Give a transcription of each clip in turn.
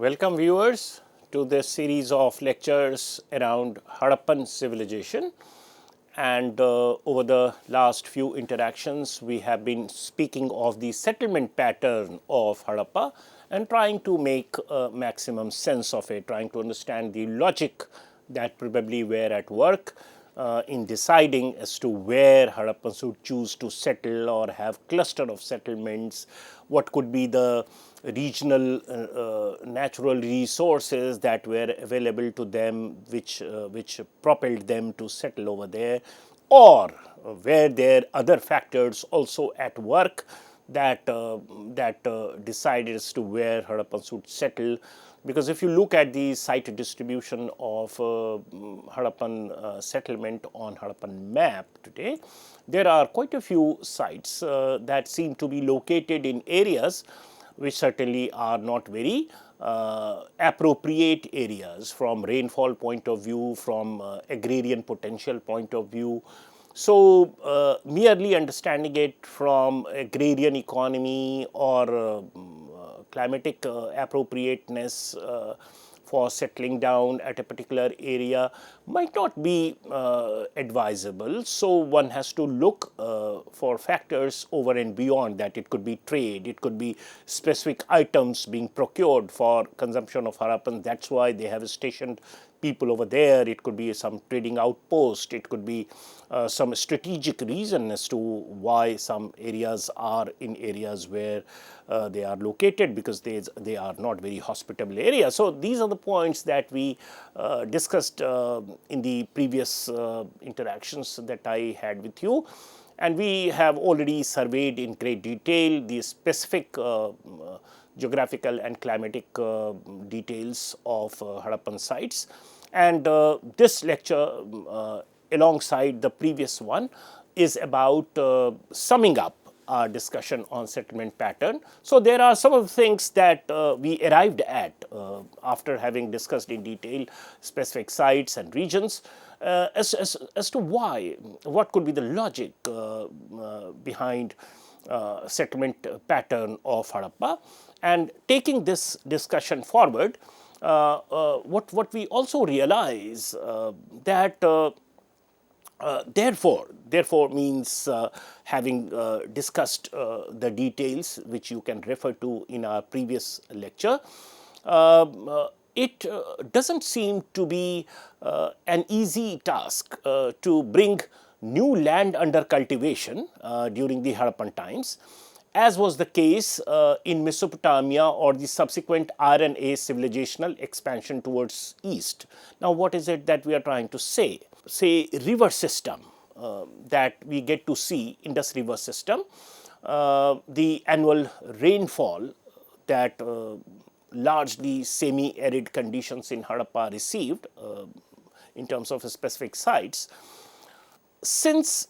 Welcome viewers to this series of lectures around Harappan civilization, and over the last few interactions we have been speaking of the settlement pattern of Harappa and trying to make maximum sense of it, trying to understand the logic that probably were at work in deciding as to where Harappans would choose to settle or have cluster of settlements, what could be the regional natural resources that were available to them which propelled them to settle over there, or were there other factors also at work that decided as to where Harappans would settle. Because if you look at the site distribution of Harappan settlement on Harappan map today, there are quite a few sites that seem to be located in areas which certainly are not very appropriate areas from rainfall point of view, from agrarian potential point of view. So, merely understanding it from agrarian economy or climatic appropriateness for settling down at a particular area might not be advisable. So, one has to look for factors over and beyond that. It could be trade, it could be specific items being procured for consumption of Harappan. That is why they have stationed people over there. It could be some trading outpost, it could be some strategic reason as to why some areas are in areas where they are located, because they are not very hospitable areas. So, these are the points that we discussed in the previous interactions that I had with you, and we have already surveyed in great detail the specific geographical and climatic details of Harappan sites. And this lecture alongside the previous one is about summing up our discussion on settlement pattern. So, there are some of the things that we arrived at after having discussed in detail specific sites and regions as to why, what could be the logic behind settlement pattern of Harappa. And taking this discussion forward, what we also realize that therefore means having discussed the details which you can refer to in our previous lecture, it does not seem to be an easy task to bring new land under cultivation during the Harappan times, as was the case in Mesopotamia or the subsequent Iron Age civilizational expansion towards east. Now, what is it that we are trying to say? Say river system that we get to see in this river system, the annual rainfall that largely semi-arid conditions in Harappa received in terms of specific sites, since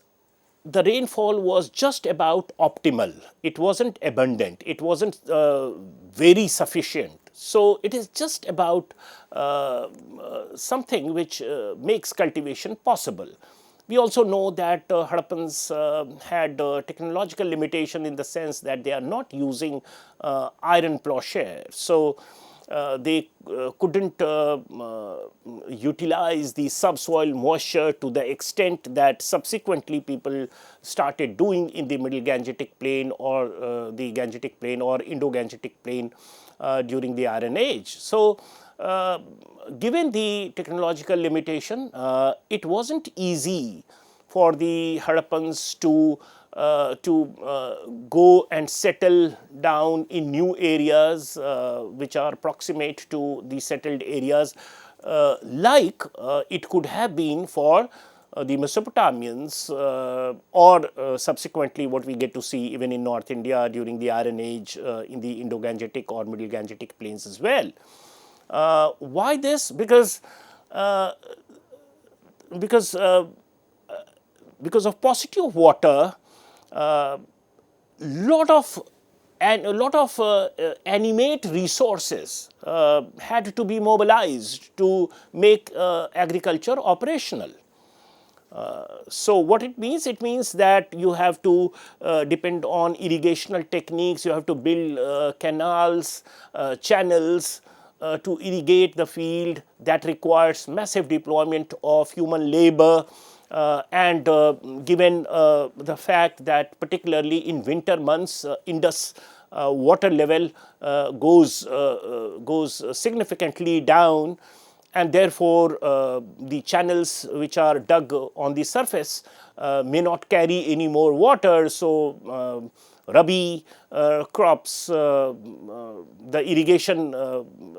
the rainfall was just about optimal, it was not abundant, it was not very sufficient. So, it is just about something which makes cultivation possible. We also know that Harappans had technological limitation in the sense that they are not using iron plowshare. So, they could not utilize the subsoil moisture to the extent that subsequently people started doing in the Middle Gangetic Plain or the Gangetic Plain or Indo-Gangetic Plain during the Iron Age. So, given the technological limitation, it was not easy for the Harappans to go and settle down in new areas which are proximate to the settled areas, like it could have been for the Mesopotamians or subsequently what we get to see even in North India during the Iron Age in the Indo-Gangetic or Middle Gangetic plains as well. Why this? Because of paucity of water, lot of animate resources had to be mobilized to make agriculture operational. So, what it means? It means that you have to depend on irrigational techniques, you have to build canals, channels, to irrigate the field, that requires massive deployment of human labor. And given the fact that particularly in winter months, Indus water level goes significantly down, and therefore the channels which are dug on the surface may not carry any more water. So rabi crops, the irrigation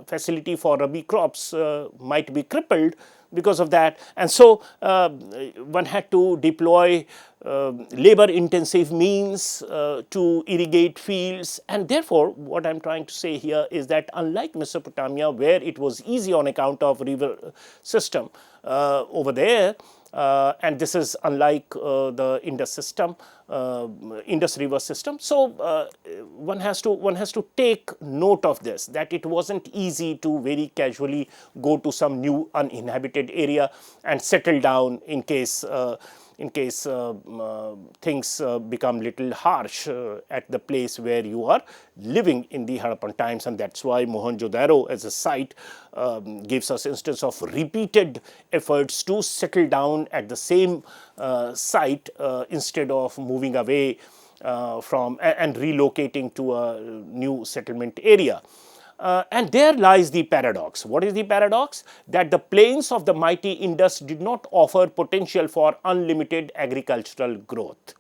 facility for rabi crops might be crippled because of that. And so one had to deploy labor intensive means to irrigate fields. And therefore what I am trying to say here is that unlike Mesopotamia, where it was easy on account of river system, over there, and this is unlike the Indus system, Indus river system. So one has to take note of this, that it wasn't easy to very casually go to some new uninhabited area and settle down in case things become little harsh at the place where you are living in the Harappan times. And that's why Mohenjo-daro as a site gives us instance of repeated efforts to settle down at the same site instead of moving away from and relocating to a new settlement area. And there lies the paradox. What is the paradox? That the plains of the mighty Indus did not offer potential for unlimited agricultural growth.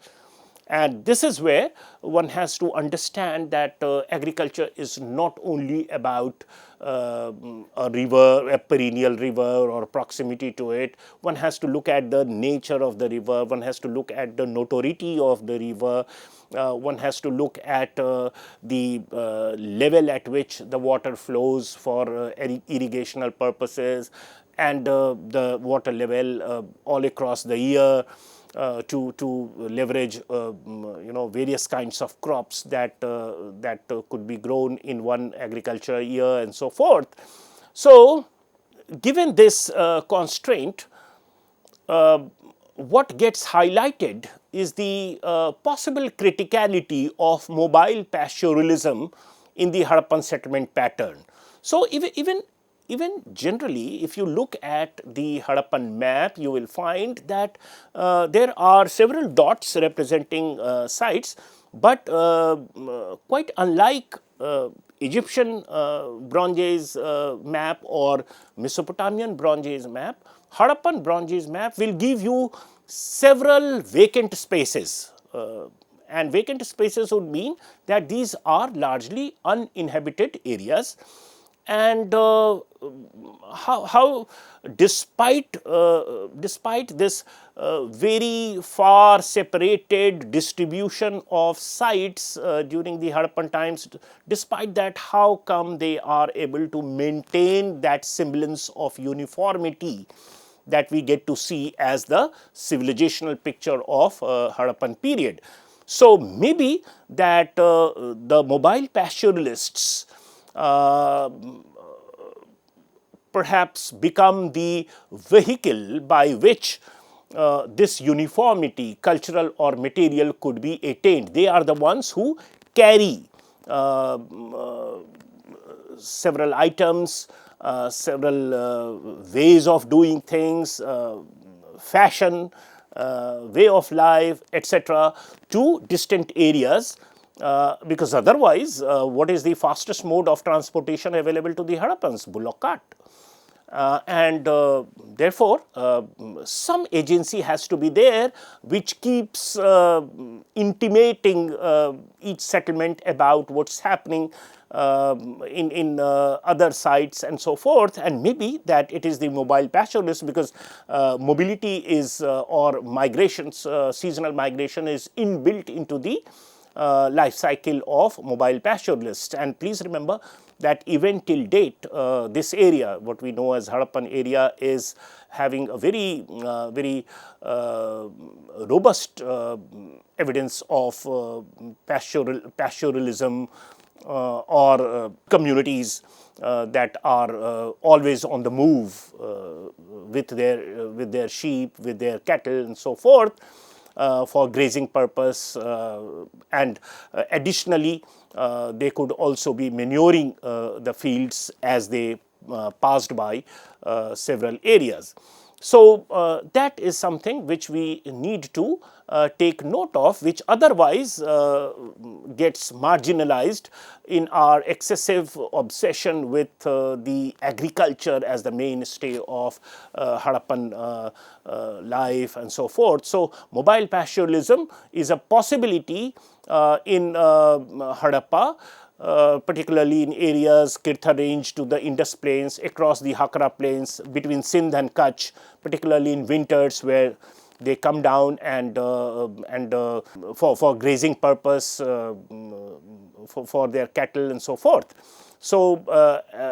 And this is where one has to understand that agriculture is not only about a river, a perennial river or proximity to it. One has to look at the nature of the river, one has to look at the notoriety of the river, one has to look at the level at which the water flows for irrigational purposes, and the water level all across the year. To leverage various kinds of crops that could be grown in one agriculture year and so forth. So given this constraint, what gets highlighted is the possible criticality of mobile pastoralism in the Harappan settlement pattern. So even generally, if you look at the Harappan map, you will find that there are several dots representing sites, but quite unlike Egyptian Bronze Age map or Mesopotamian Bronze Age map, Harappan Bronze Age map will give you several vacant spaces. And vacant spaces would mean that these are largely uninhabited areas. And how despite this very far separated distribution of sites during the Harappan times, despite that, how come they are able to maintain that semblance of uniformity that we get to see as the civilizational picture of Harappan period? So maybe that the mobile pastoralists perhaps become the vehicle by which this uniformity, cultural or material, could be attained. They are the ones who carry several items, several ways of doing things, fashion, way of life, etc., to distant areas. Because otherwise, what is the fastest mode of transportation available to the Harappans? Bullock cart. And therefore, some agency has to be there which keeps intimating each settlement about what's happening in other sites and so forth. And maybe that it is the mobile pastoralist, because mobility is or migrations, seasonal migration is inbuilt into the life cycle of mobile pastoralists. And please remember that even till date, this area, what we know as Harappan area, is having a very robust evidence of pastoralism or communities that are always on the move with their sheep, with their cattle and so forth. for grazing purpose, and additionally they could also be manuring the fields as they passed by several areas. So that is something which we need to take note of, which otherwise gets marginalized in our excessive obsession with the agriculture as the mainstay of Harappan life and so forth. So mobile pastoralism is a possibility in Harappa, particularly in areas Kirtha range to the Indus plains, across the Hakra plains, between Sindh and Kutch, particularly in winters where they come down and for grazing purpose, for their cattle and so forth. So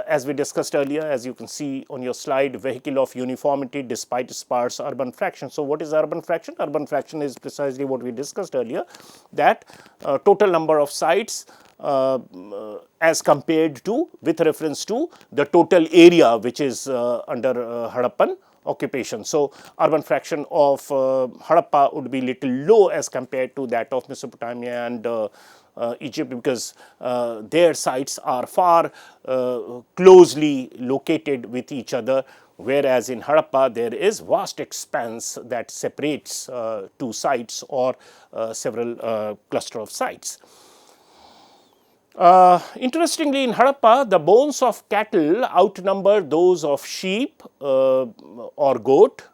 as we discussed earlier, as you can see on your slide, vehicle of uniformity despite sparse urban fraction. So what is urban fraction? Urban fraction is precisely what we discussed earlier, that total number of sites as compared to, with reference to the total area which is under Harappan occupation. So urban fraction of Harappa would be little low as compared to that of Mesopotamia and Egypt, because their sites are far closely located with each other, whereas in Harappa there is vast expanse that separates two sites or several cluster of sites. Interestingly, in Harappa, the bones of cattle outnumber those of sheep or goat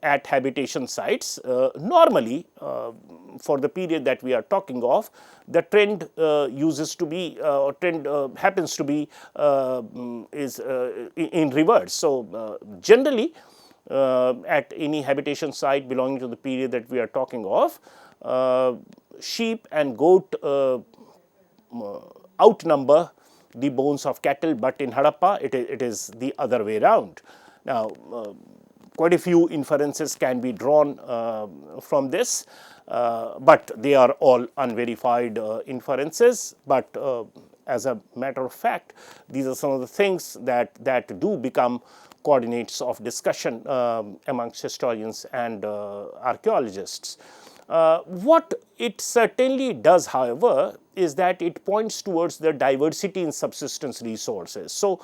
at habitation sites. Normally, for the period that we are talking of, the trend happens to be is in reverse. So generally, at any habitation site belonging to the period that we are talking of, sheep and goat outnumber the bones of cattle, but in Harappa it is the other way around. Now, quite a few inferences can be drawn from this, but they are all unverified inferences. But as a matter of fact, these are some of the things that do become coordinates of discussion amongst historians and archaeologists. What it certainly does, however, is that it points towards the diversity in subsistence resources. So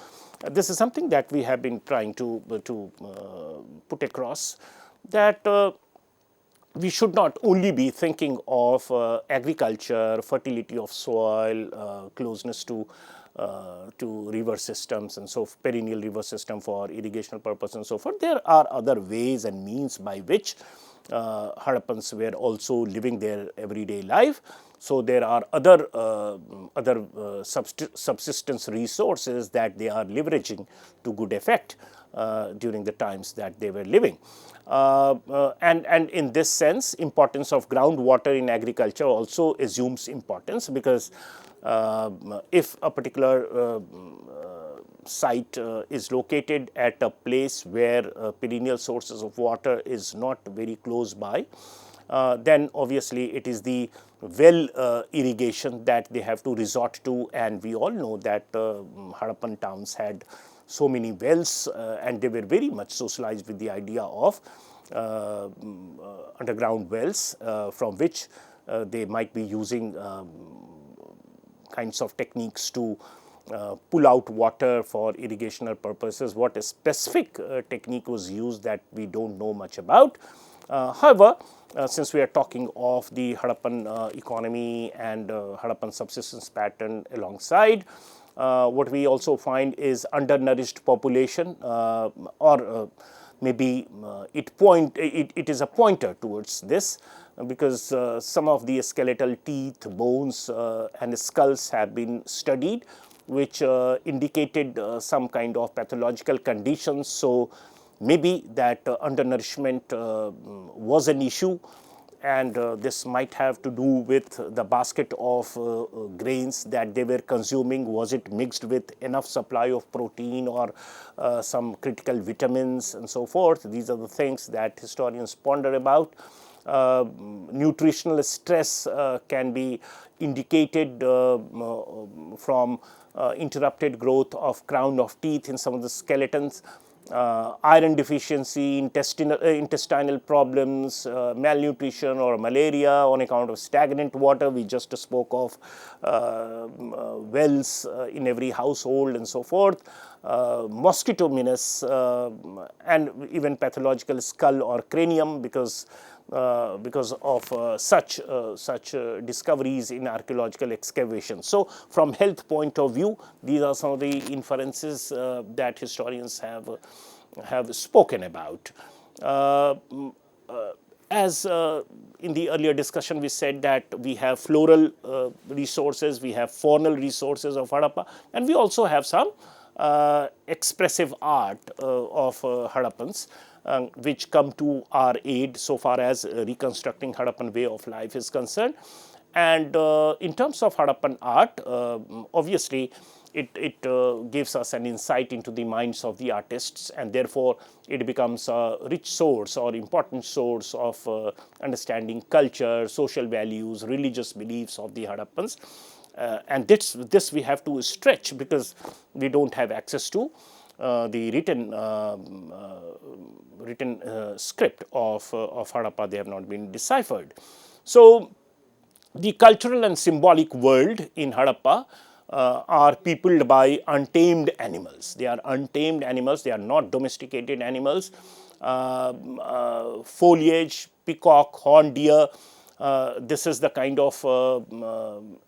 this is something that we have been trying to put across, that we should not only be thinking of agriculture, fertility of soil, closeness to river systems and so perennial river system for irrigational purpose and so forth. There are other ways and means by which Harappans were also living their everyday life. So there are other subsistence resources that they are leveraging to good effect during the times that they were living. And in this sense, importance of groundwater in agriculture also assumes importance, because if a particular site is located at a place where perennial sources of water is not very close by, then obviously it is the well irrigation that they have to resort to. And we all know that Harappan towns had so many wells, and they were very much socialized with the idea of underground wells, from which they might be using kinds of techniques to pull out water for irrigational purposes. What a specific technique was used, that we don't know much about. However, since we are talking of the Harappan economy and Harappan subsistence pattern alongside, what we also find is undernourished population, or maybe it is a pointer towards this, because some of the skeletal teeth, bones and skulls have been studied, which indicated some kind of pathological conditions. So maybe that undernourishment was an issue, and this might have to do with the basket of grains that they were consuming. Was it mixed with enough supply of protein or some critical vitamins and so forth? These are the things that historians ponder about. Nutritional stress can be indicated from interrupted growth of crown of teeth in some of the skeletons. iron deficiency, intestinal problems, malnutrition or malaria on account of stagnant water. We just spoke of wells in every household and so forth, mosquito menace, and even pathological skull or cranium because of such discoveries in archaeological excavations. So, from health point of view, these are some of the inferences that historians have spoken about. As in the earlier discussion, we said that we have floral resources, we have faunal resources of Harappa, and we also have some expressive art of Harappans, which come to our aid so far as reconstructing Harappan way of life is concerned. And in terms of Harappan art, obviously it gives us an insight into the minds of the artists, and therefore it becomes a rich source or important source of understanding culture, social values, religious beliefs of the Harappans. And this we have to stretch because we don't have access to the written script of Harappa. They have not been deciphered. So, the cultural and symbolic world in Harappa are peopled by untamed animals. They are untamed animals, they are not domesticated animals. Foliage, peacock, horned deer, this is the kind of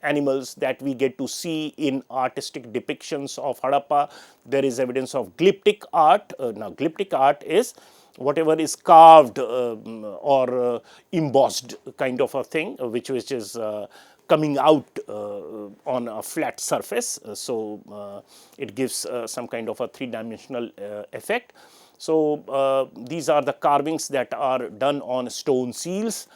animals that we get to see in artistic depictions of Harappa. There is evidence of glyptic art. Now, glyptic art is whatever is carved or embossed kind of a thing, which is coming out on a flat surface. So, it gives some kind of a three-dimensional effect. So, these are the carvings that are done on stone seals,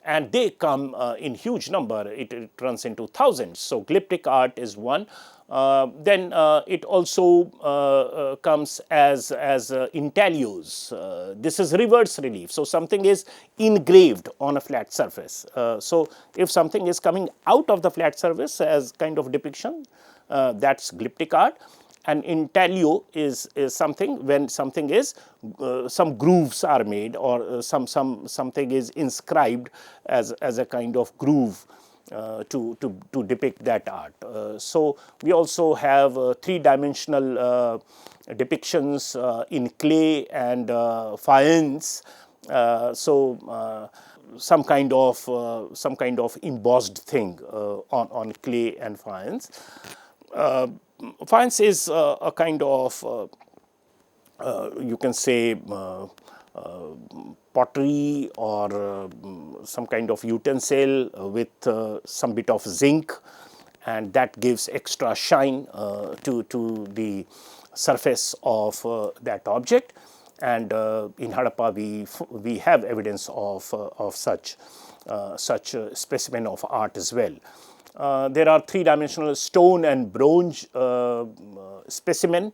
and they come in huge number. It runs into thousands. So, glyptic art is one. Then it also comes as intaglios. This is reverse relief. So, something is engraved on a flat surface. So, if something is coming out of the flat surface as kind of depiction, that's glyptic art. And intaglio is something when something is some grooves are made or something is inscribed as a kind of groove to depict that art. So, we also have three-dimensional depictions in clay and faience. So, some kind of embossed thing on clay and faience. Faience is a kind of you can say pottery or some kind of utensil with some bit of zinc, and that gives extra shine to the surface of that object. And in Harappa we have evidence of such specimen of art as well. There are three-dimensional stone and bronze specimen.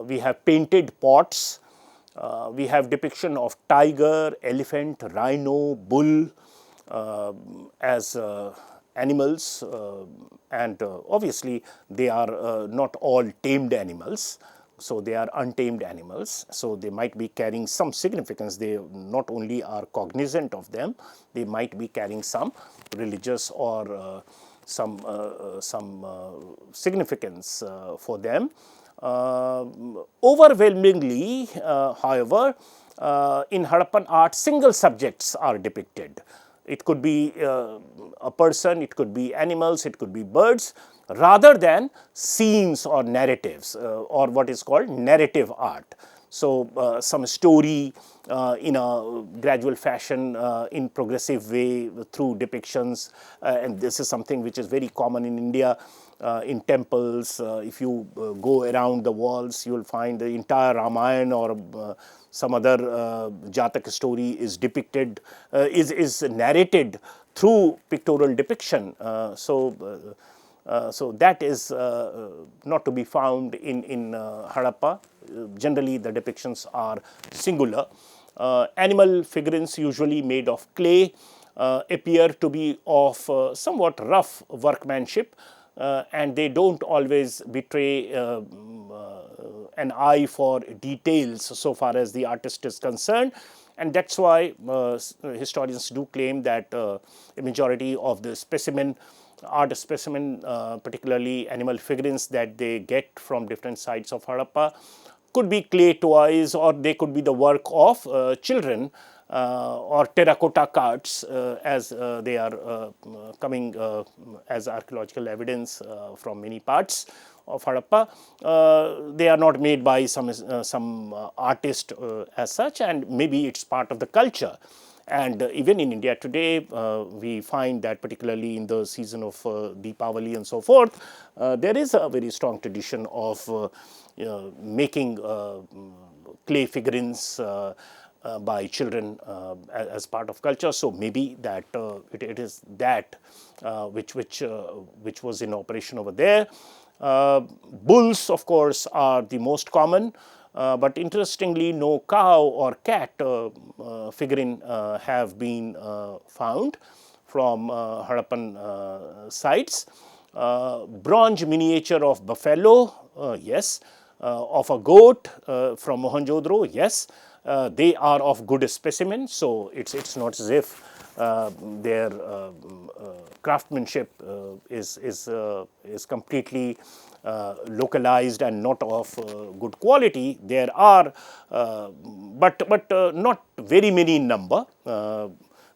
We have painted pots. We have depiction of tiger, elephant, rhino, bull as animals, and obviously they are not all tamed animals. So, they are untamed animals. So, they might be carrying some significance. They not only are cognizant of them, they might be carrying some religious or some significance for them. Overwhelmingly, however, in Harappan art, single subjects are depicted. It could be a person, it could be animals, it could be birds, rather than scenes or narratives or what is called narrative art. So, some story in a gradual fashion in progressive way through depictions, and this is something which is very common in India. In temples, if you go around the walls, you will find the entire Ramayana or some other Jatak story is depicted, is narrated through pictorial depiction. So, that is not to be found in Harappa. Generally, the depictions are singular. Animal figurines, usually made of clay, appear to be of somewhat rough workmanship, and they don't always betray an eye for details so far as the artist is concerned. And that's why historians do claim that a majority of the art specimen, particularly animal figurines that they get from different sites of Harappa, could be clay toys, or they could be the work of children, or terracotta cards, as they are coming as archaeological evidence from many parts of Harappa. They are not made by some artist as such, and maybe it's part of the culture. And even in India today, we find that particularly in the season of Deepavali and so forth, there is a very strong tradition of making clay figurines by children as part of culture. So maybe that it is that which was in operation over there. Bulls, of course, are the most common, but interestingly, no cow or cat figurine have been found from Harappan sites. Bronze miniature of buffalo, yes. Of a goat from Mohenjo-daro, yes. They are of good specimen, so it's not as if their craftsmanship is completely localized and not of good quality. There are, but not very many in number.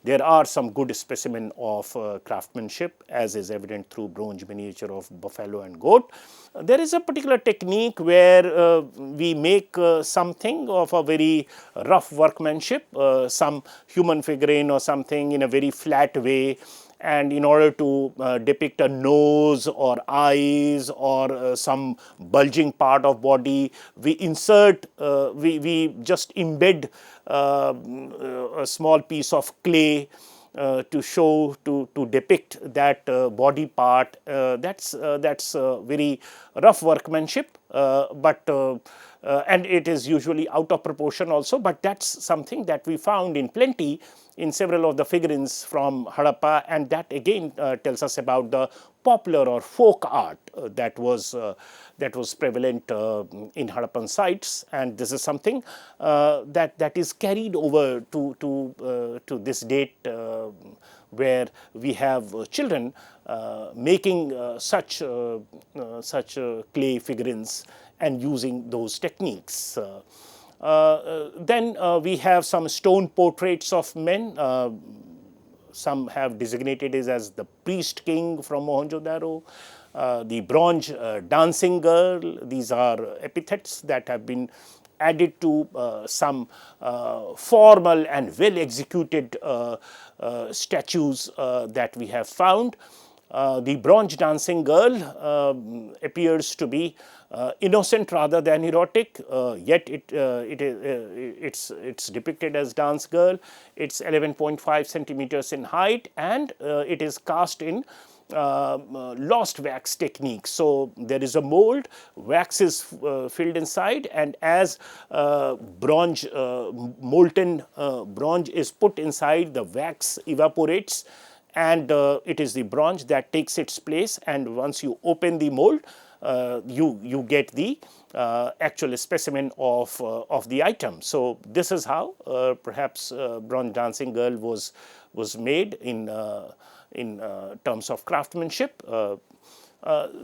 There are some good specimen of craftsmanship, as is evident through bronze miniature of buffalo and goat. There is a particular technique where we make something of a very rough workmanship, some human figurine or something in a very flat way, and in order to depict a nose or eyes or some bulging part of body, we insert, we just embed a small piece of clay to show, to depict that body part. That's very rough workmanship, but and it is usually out of proportion also, but that's something that we found in plenty in several of the figurines from Harappa, and that again tells us about the popular or folk art that was prevalent in Harappan sites, and this is something that is carried over to this date, where we have children making such clay figurines and using those techniques. Then we have some stone portraits of men. Some have designated it as the priest king from Mohenjo-daro, the bronze dancing girl. These are epithets that have been added to some formal and well executed statues that we have found. The bronze dancing girl appears to be innocent rather than erotic, yet it's depicted as dance girl. It's 11.5 centimeters in height, and it is cast in lost wax technique. So there is a mold, wax is filled inside, and as bronze, molten bronze is put inside, the wax evaporates, and it is the bronze that takes its place, and once you open the mold, you get the actual specimen of the item. So this is how perhaps bronze dancing girl was made in terms of craftsmanship.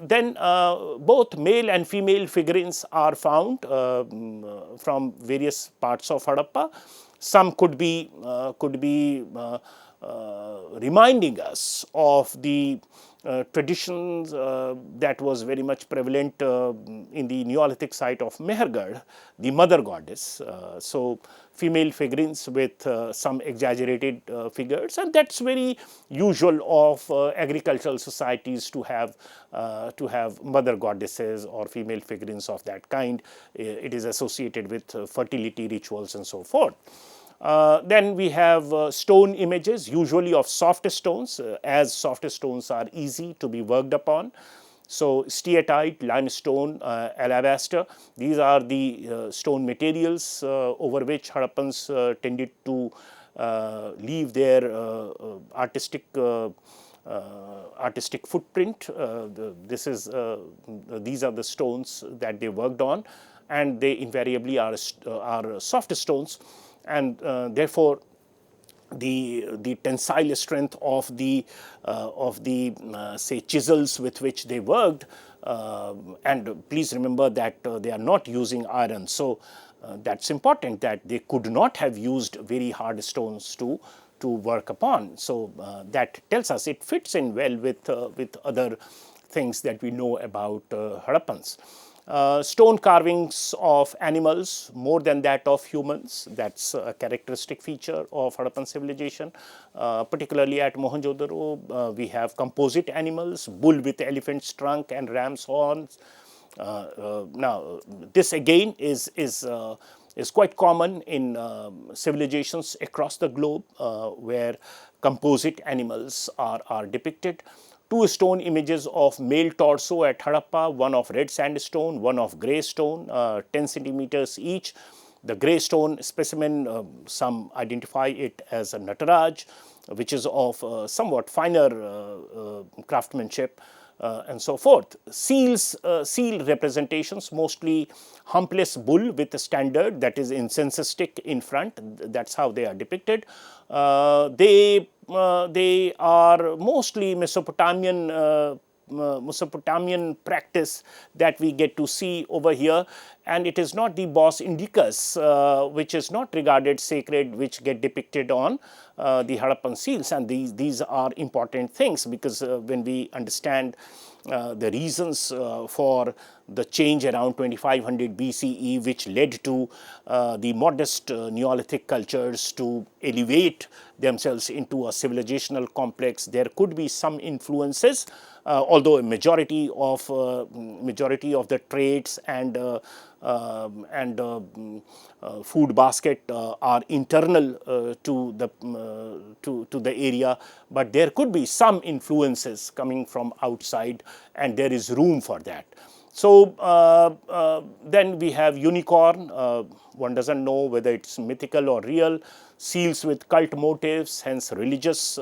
Then both male and female figurines are found from various parts of Harappa. Some could be reminding us of the traditions that was very much prevalent in the Neolithic site of Mehergarh, the mother goddess. So female figurines with some exaggerated figures, and that's very usual of agricultural societies to have mother goddesses or female figurines of that kind. It is associated with fertility rituals and so forth. Then we have stone images, usually of soft stones, as soft stones are easy to be worked upon. So steatite, limestone, alabaster, these are the stone materials over which Harappans tended to leave their artistic footprint. These are the stones that they worked on. and they invariably are soft stones, and therefore the tensile strength of the say chisels with which they worked, and please remember that they are not using iron. So that's important, that they could not have used very hard stones to work upon. So that tells us it fits in well with other things that we know about Harappans. Stone carvings of animals more than that of humans, that's a characteristic feature of Harappan civilization. Particularly at Mohenjo-daro, we have composite animals, bull with elephant's trunk and ram's horns. Now, this again is quite common in civilizations across the globe, where composite animals are depicted. 2 stone images of male torso at Harappa, one of red sandstone, one of grey stone, 10 centimeters each. The grey stone specimen, some identify it as a Nataraj, which is of somewhat finer craftsmanship, and so forth. Seal representations, mostly humpless bull with a standard, that is incense stick in front, that's how they are depicted. They are mostly Mesopotamian practice that we get to see over here, and it is not the bos indicus, which is not regarded sacred, which get depicted on the Harappan seals. And these are important things, because when we understand the reasons for the change around 2500 BCE, which led to the modest Neolithic cultures to elevate themselves into a civilizational complex, there could be some influences, although a majority of the traits and food basket are internal to the area, but there could be some influences coming from outside, and there is room for that. So then we have unicorn. One doesn't know whether it's mythical or real. Seals with cult motives, hence religious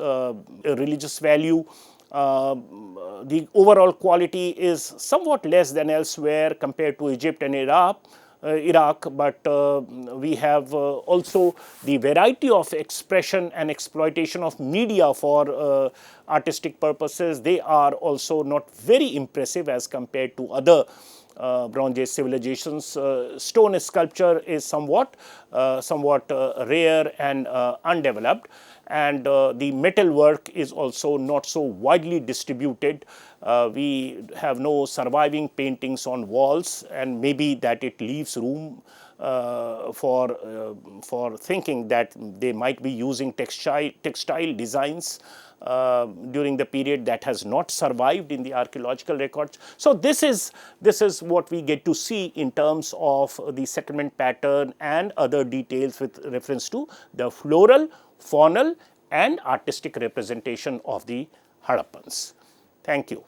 value. The overall quality is somewhat less than elsewhere compared to Egypt and Iraq, but we have also the variety of expression and exploitation of media for artistic purposes. They are also not very impressive as compared to other Bronze Age civilizations. Stone sculpture is somewhat rare and undeveloped, and the metal work is also not so widely distributed. We have no surviving paintings on walls, and maybe that it leaves room for thinking that they might be using textile designs during the period that has not survived in the archaeological records. So this is what we get to see in terms of the settlement pattern and other details with reference to the floral, faunal and artistic representation of the Harappans. Thank you.